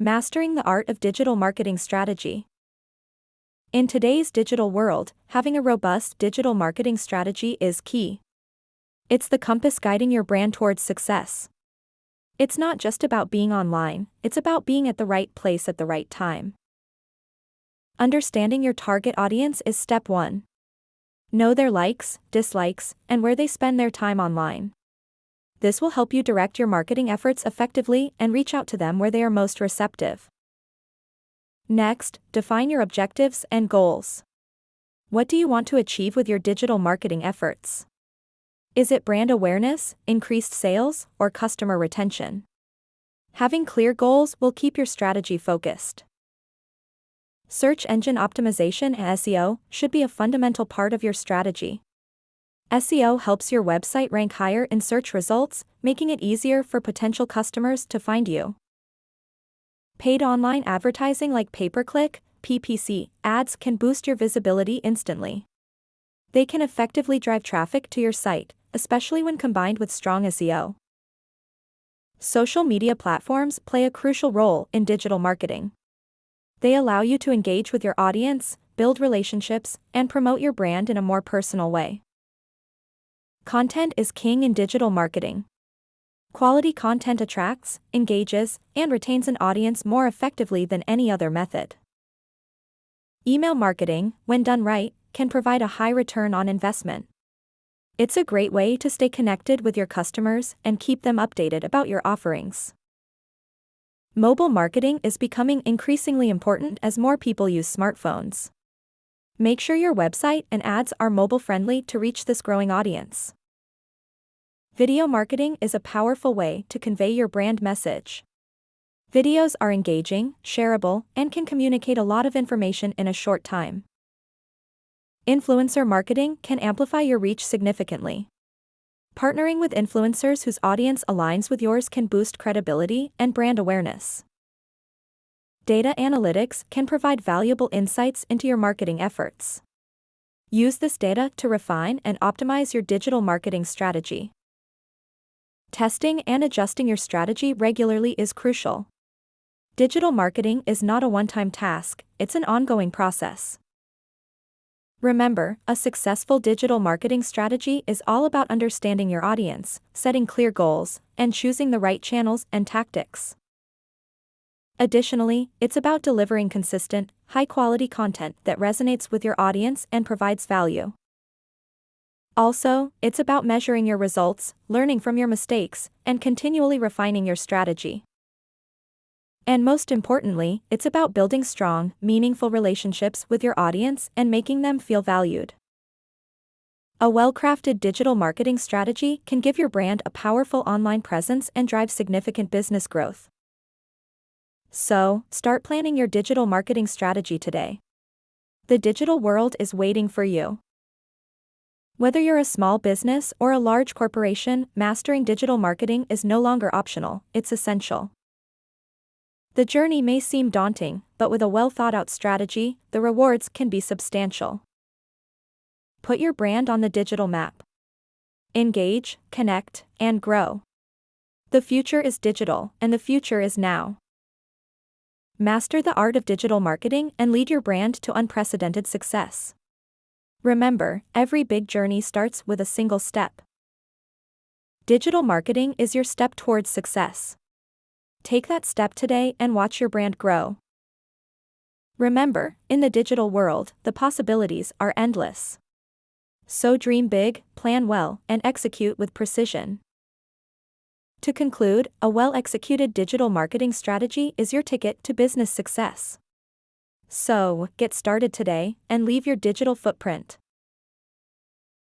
Mastering the art of digital marketing strategy. In today's digital world, having a robust digital marketing strategy is key. It's the compass guiding your brand towards success. It's not just about being online, it's about being at the right place at the right time. Understanding your target audience is step 1. Know their likes, dislikes, and where they spend their time online. This will help you direct your marketing efforts effectively and reach out to them where they are most receptive. Next, define your objectives and goals. What do you want to achieve with your digital marketing efforts? Is it brand awareness, increased sales, or customer retention? Having clear goals will keep your strategy focused. Search engine optimization and SEO should be a fundamental part of your strategy. SEO helps your website rank higher in search results, making it easier for potential customers to find you. Paid online advertising like pay-per-click, PPC, ads can boost your visibility instantly. They can effectively drive traffic to your site, especially when combined with strong SEO. Social media platforms play a crucial role in digital marketing. They allow you to engage with your audience, build relationships, and promote your brand in a more personal way. Content is king in digital marketing. Quality content attracts, engages, and retains an audience more effectively than any other method. Email marketing, when done right, can provide a high return on investment. It's a great way to stay connected with your customers and keep them updated about your offerings. Mobile marketing is becoming increasingly important as more people use smartphones. Make sure your website and ads are mobile-friendly to reach this growing audience. Video marketing is a powerful way to convey your brand message. Videos are engaging, shareable, and can communicate a lot of information in a short time. Influencer marketing can amplify your reach significantly. Partnering with influencers whose audience aligns with yours can boost credibility and brand awareness. Data analytics can provide valuable insights into your marketing efforts. Use this data to refine and optimize your digital marketing strategy. Testing and adjusting your strategy regularly is crucial. Digital marketing is not a one-time task, it's an ongoing process. Remember, a successful digital marketing strategy is all about understanding your audience, setting clear goals, and choosing the right channels and tactics. Additionally, it's about delivering consistent, high-quality content that resonates with your audience and provides value. Also, it's about measuring your results, learning from your mistakes, and continually refining your strategy. And most importantly, it's about building strong, meaningful relationships with your audience and making them feel valued. A well-crafted digital marketing strategy can give your brand a powerful online presence and drive significant business growth. So, start planning your digital marketing strategy today. The digital world is waiting for you. Whether you're a small business or a large corporation, mastering digital marketing is no longer optional, it's essential. The journey may seem daunting, but with a well-thought-out strategy, the rewards can be substantial. Put your brand on the digital map. Engage, connect, and grow. The future is digital, and the future is now. Master the art of digital marketing and lead your brand to unprecedented success. Remember, every big journey starts with a single step. Digital marketing is your step towards success. Take that step today and watch your brand grow. Remember, in the digital world, the possibilities are endless. So dream big, plan well, and execute with precision. To conclude, a well-executed digital marketing strategy is your ticket to business success. So, get started today and leave your digital footprint.